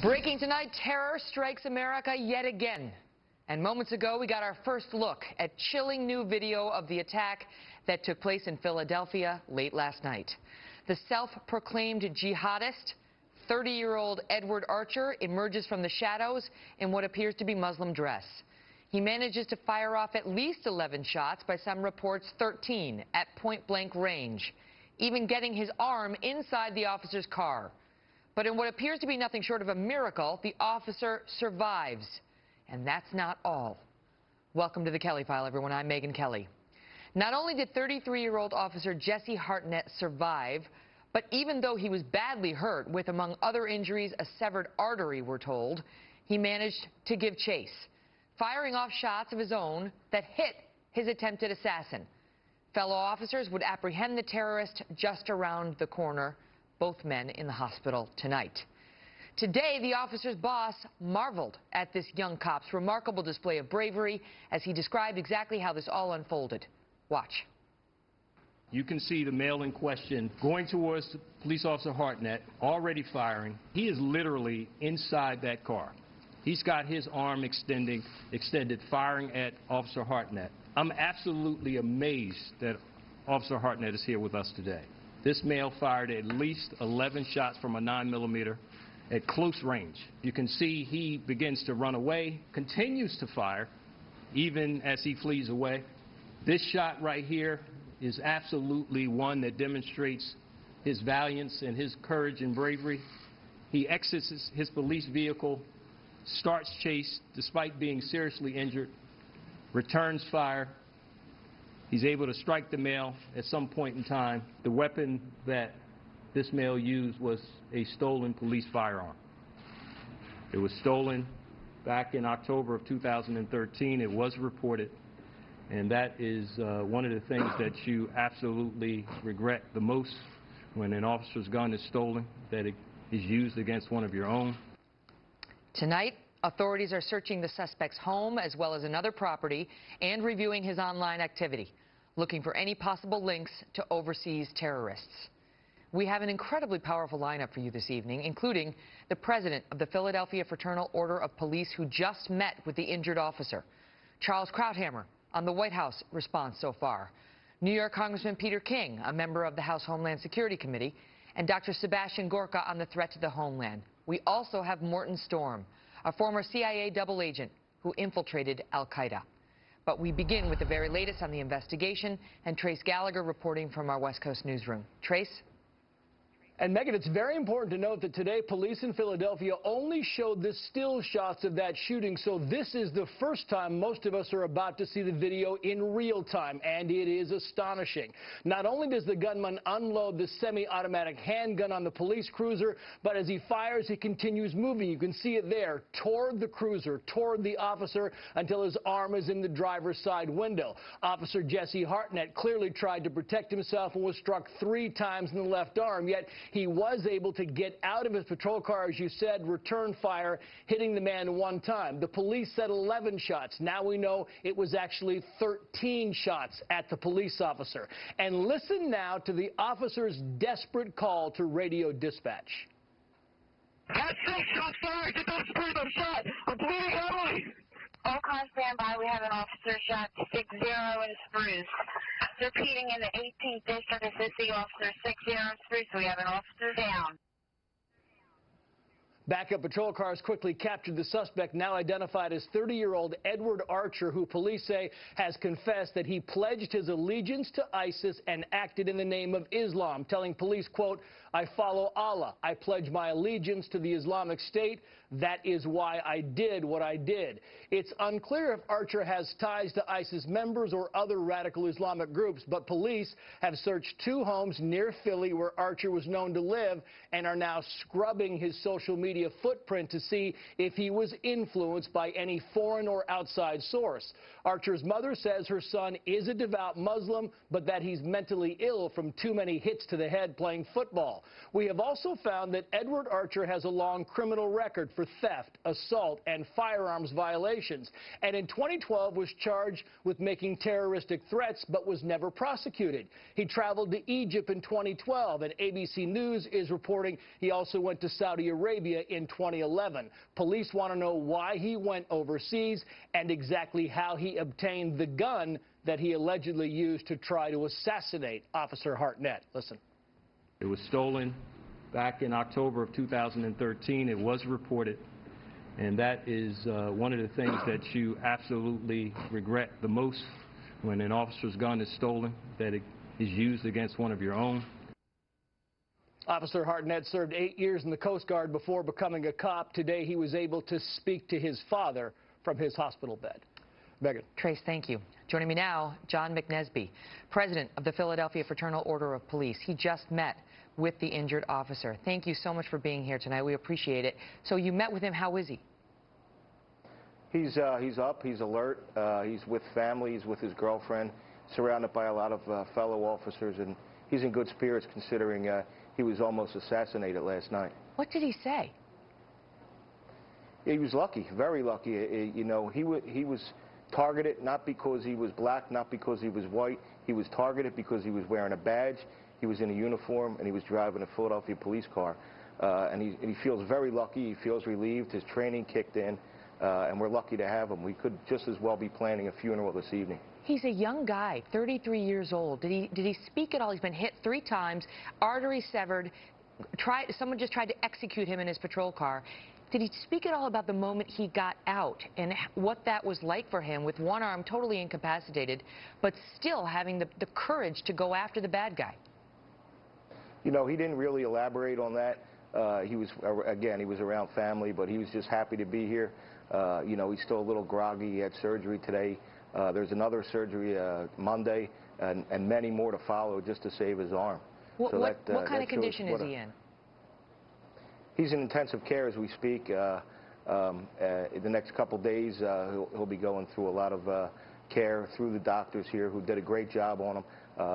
Breaking tonight, terror strikes America yet again. And moments ago, we got our first look at chilling new video of the attack that took place in Philadelphia late last night. The self-proclaimed jihadist, 30-year-old Edward Archer, emerges from the shadows in what appears to be Muslim dress. He manages to fire off at least 11 shots, by some reports 13, at point-blank range, even getting his arm inside the officer's car. But in what appears to be nothing short of a miracle, the officer survives. And that's not all. Welcome to the Kelly File, everyone. I'm Megyn Kelly. Not only did 33-year-old officer Jesse Hartnett survive, but even though he was badly hurt with, among other injuries, a severed artery, we're told, he managed to give chase, firing off shots of his own that hit his attempted assassin. Fellow officers would apprehend the terrorist just around the corner, both men in the hospital tonight. Today, the officer's boss marveled at this young cop's remarkable display of bravery as he described exactly how this all unfolded. Watch. You can see the male in question going towards police officer Hartnett, already firing. He is literally inside that car. He's got his arm extended, firing at Officer Hartnett. I'm absolutely amazed that Officer Hartnett is here with us today. This male fired at least 11 shots from a 9mm at close range. You can see he begins to run away, continues to fire, even as he flees away. This shot right here is absolutely one that demonstrates his valiance and his courage and bravery. He exits his police vehicle, starts chase despite being seriously injured, returns fire. He's able to strike the male at some point in time. The weapon that this male used was a stolen police firearm. It was stolen back in October of 2013. It was reported, and that is one of the things that you absolutely regret the most when an officer's gun is stolen, that it is used against one of your own. Tonight, authorities are searching the suspect's home as well as another property and reviewing his online activity, looking for any possible links to overseas terrorists. We have an incredibly powerful lineup for you this evening, including the president of the Philadelphia Fraternal Order of Police, who just met with the injured officer, Charles Krauthammer on the White House response so far, New York Congressman Peter King, a member of the House Homeland Security Committee, and Dr. Sebastian Gorka on the threat to the homeland. We also have Morton Storm, a former CIA double agent who infiltrated al-Qaeda. But we begin with the very latest on the investigation, and Trace Gallagher reporting from our West Coast newsroom. Trace? And Megyn, it's very important to note that today police in Philadelphia only showed the still shots of that shooting, so this is the first time most of us are about to see the video in real time, and it is astonishing. Not only does the gunman unload the semi-automatic handgun on the police cruiser, but as he fires, he continues moving. You can see it there, toward the cruiser, toward the officer, until his arm is in the driver's side window. Officer Jesse Hartnett clearly tried to protect himself and was struck 3 times in the left arm, yet he was able to get out of his patrol car, as you said, return fire, hitting the man 1 time. The police said 11 shots. Now we know it was actually 13 shots at the police officer. And listen now to the officer's desperate call to radio dispatch. Got 6 shots fired. Get those spray them shot. I'm bleeding heavily. All cars stand by. We have an officer shot 6-0 in Spruce. Repeating in the 18th district, assisting officer 6-0 in Spruce. We have an officer down. Backup patrol cars quickly captured the suspect, now identified as 30-year-old Edward Archer, who police say has confessed that he pledged his allegiance to ISIS and acted in the name of Islam, telling police, quote, "I follow Allah. I pledge my allegiance to the Islamic State. That is why I did what I did." It's unclear if Archer has ties to ISIS members or other radical Islamic groups, but police have searched 2 homes near Philly where Archer was known to live and are now scrubbing his social media footprint to see if he was influenced by any foreign or outside source. Archer's mother says her son is a devout Muslim, but that he's mentally ill from too many hits to the head playing football. We have also found that Edward Archer has a long criminal record for theft, assault, and firearms violations, and in 2012 was charged with making terroristic threats but was never prosecuted. He traveled to Egypt in 2012, and ABC News is reporting he also went to Saudi Arabia in 2011. Police want to know why he went overseas and exactly how he obtained the gun that he allegedly used to try to assassinate Officer Hartnett. Listen. It was stolen back in October of 2013. It was reported, and that is one of the things that you absolutely regret the most when an officer's gun is stolen, that it is used against one of your own. Officer Hartnett served 8 years in the Coast Guard before becoming a cop. Today he was able to speak to his father from his hospital bed. Megan. Trace, thank you. Joining me now, John McNesby, president of the Philadelphia Fraternal Order of Police. He just met with the injured officer. Thank you so much for being here tonight. We appreciate it. So you met with him. How is he? He's up. He's alert. He's with family. He's with his girlfriend, surrounded by a lot of fellow officers, and he's in good spirits considering he was almost assassinated last night. What did he say? He was lucky, very lucky. You know, he was targeted not because he was black, not because he was white. He was targeted because he was wearing a badge, he was in a uniform, and he was driving a Philadelphia police car. And he feels very lucky. He feels relieved. His training kicked in, and we're lucky to have him. We could just as well be planning a funeral this evening. He's a young guy, 33 years old. Did he speak at all? He's been hit 3 times, artery severed. Someone just tried to execute him in his patrol car. Did he speak at all about the moment he got out and what that was like for him with one arm totally incapacitated, but still having the courage to go after the bad guy? You know, he didn't really elaborate on that. He was around family, but he was just happy to be here. You know, he's still a little groggy. He had surgery today. There's another surgery Monday, and many more to follow just to save his arm. What kind of condition is he in? He's in intensive care as we speak. In the next couple days, he'll be going through a lot of care through the doctors here who did a great job on him.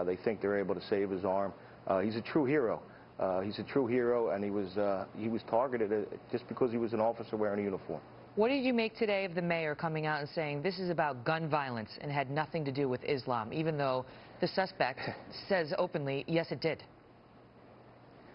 They think they're able to save his arm. He's a true hero. He's a true hero, and he was targeted just because he was an officer wearing a uniform. What did you make today of the mayor coming out and saying this is about gun violence and had nothing to do with Islam, even though the suspect says openly, yes, it did?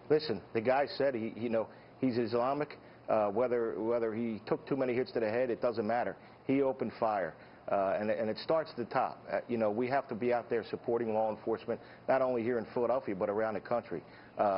Listen, the guy said he's Islamic. Whether he took too many hits to the head, it doesn't matter. He opened fire. And it starts at the top. You know, we have to be out there supporting law enforcement, not only here in Philadelphia, but around the country.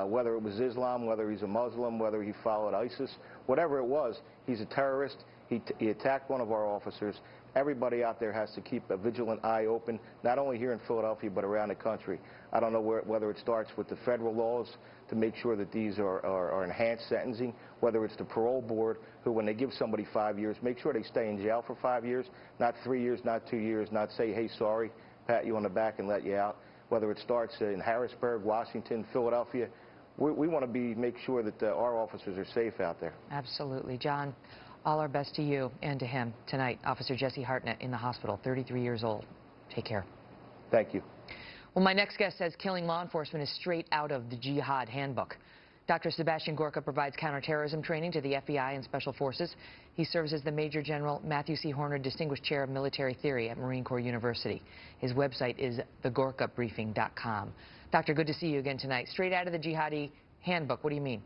Whether it was Islam, whether he's a Muslim, whether he followed ISIS, whatever it was, he's a terrorist. He attacked one of our officers. Everybody out there has to keep a vigilant eye open, not only here in Philadelphia, but around the country. I don't know whether it starts with the federal laws to make sure that these are enhanced sentencing, whether it's the parole board, who when they give somebody 5 years, make sure they stay in jail for 5 years, not 3 years, not 2 years, not say, hey, sorry, pat you on the back and let you out. Whether it starts in Harrisburg, Washington, Philadelphia, we want to make sure that our officers are safe out there. Absolutely. John, all our best to you and to him tonight. Officer Jesse Hartnett in the hospital, 33 years old. Take care. Thank you. Well, my next guest says killing law enforcement is straight out of the Jihad Handbook. Dr. Sebastian Gorka provides counterterrorism training to the FBI and Special Forces. He serves as the Major General Matthew C. Horner Distinguished Chair of Military Theory at Marine Corps University. His website is thegorkabriefing.com. Doctor, good to see you again tonight. Straight out of the Jihadi Handbook, what do you mean?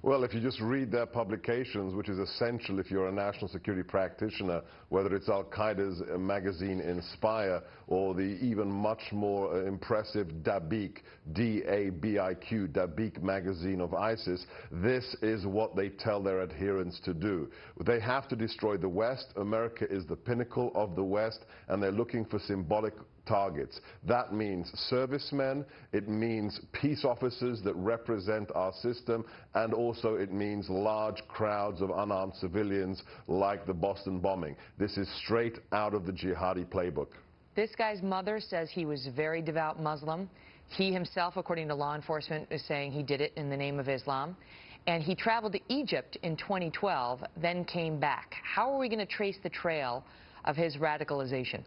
Well, if you just read their publications, which is essential if you're a national security practitioner, whether it's Al-Qaeda's magazine Inspire or the even much more impressive Dabiq, D-A-B-I-Q, Dabiq magazine of ISIS, this is what they tell their adherents to do. They have to destroy the West. America is the pinnacle of the West, and they're looking for symbolic targets. That means servicemen, it means peace officers that represent our system, and also it means large crowds of unarmed civilians like the Boston bombing. This is straight out of the jihadi playbook. This guy's mother says he was a very devout Muslim. He himself, according to law enforcement, is saying he did it in the name of Islam. And he traveled to Egypt in 2012, then came back. How are we going to trace the trail of his radicalization?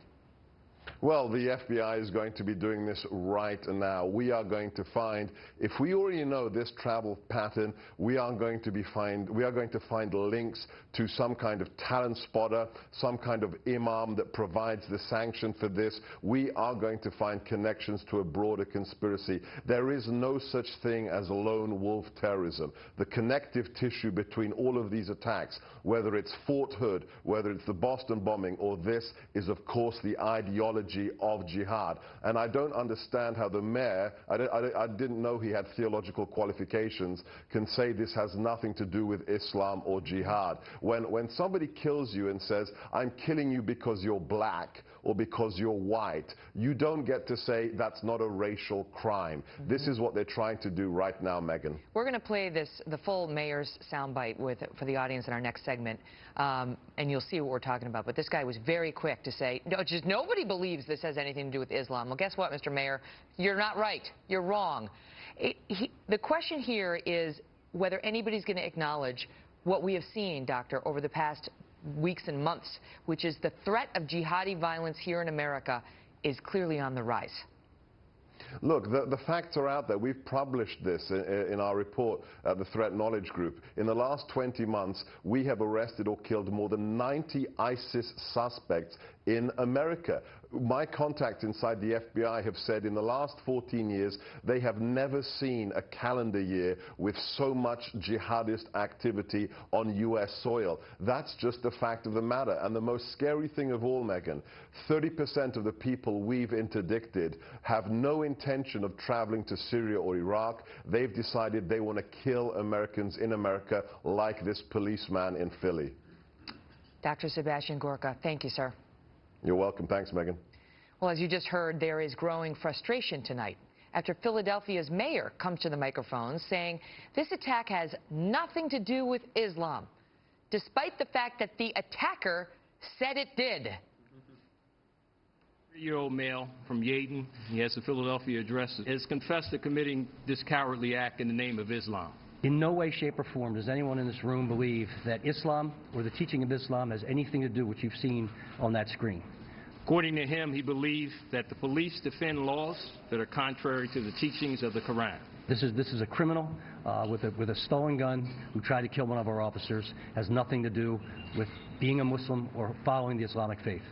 Well, the FBI is going to be doing this right now. We are going to find, if we already know this travel pattern, we are going to find links to some kind of talent spotter, some kind of imam that provides the sanction for this. We are going to find connections to a broader conspiracy. There is no such thing as lone wolf terrorism. The connective tissue between all of these attacks, whether it's Fort Hood, whether it's the Boston bombing, or this, is of course the ideology of jihad. And I don't understand how the mayor, I didn't know he had theological qualifications, can say this has nothing to do with Islam or jihad. When somebody kills you and says, I'm killing you because you're black or because you're white, you don't get to say that's not a racial crime. This is what they're trying to do right now, Megyn. We're going to play the full mayor's soundbite for the audience in our next segment, and you'll see what we're talking about. But this guy was very quick to say, no, just nobody believes this has anything to do with Islam. Well, guess what, Mr. Mayor? You're not right. You're wrong. The question here is whether anybody's going to acknowledge what we have seen, Doctor, over the past weeks and months, which is the threat of jihadi violence here in America is clearly on the rise. Look, the facts are out there. We've published this in our report at the Threat Knowledge Group. In the last 20 months, we have arrested or killed more than 90 ISIS suspects in America. My contacts inside the FBI have said in the last 14 years, they have never seen a calendar year with so much jihadist activity on U.S. soil. That's just the fact of the matter. And the most scary thing of all, Megyn, 30% of the people we've interdicted have no intention of traveling to Syria or Iraq. They've decided they want to kill Americans in America, like this policeman in Philly. Dr. Sebastian Gorka, thank you, sir. You're welcome. Thanks, Megyn. Well, as you just heard, there is growing frustration tonight after Philadelphia's mayor comes to the microphone saying this attack has nothing to do with Islam, despite the fact that the attacker said it did. 3-year-old male from Yadin, he has a Philadelphia address, has confessed to committing this cowardly act in the name of Islam. In no way, shape, or form does anyone in this room believe that Islam or the teaching of Islam has anything to do with what you've seen on that screen. According to him, he believes that the police defend laws that are contrary to the teachings of the Quran. This is a criminal with a stolen gun who tried to kill one of our officers. Has nothing to do with being a Muslim or following the Islamic faith.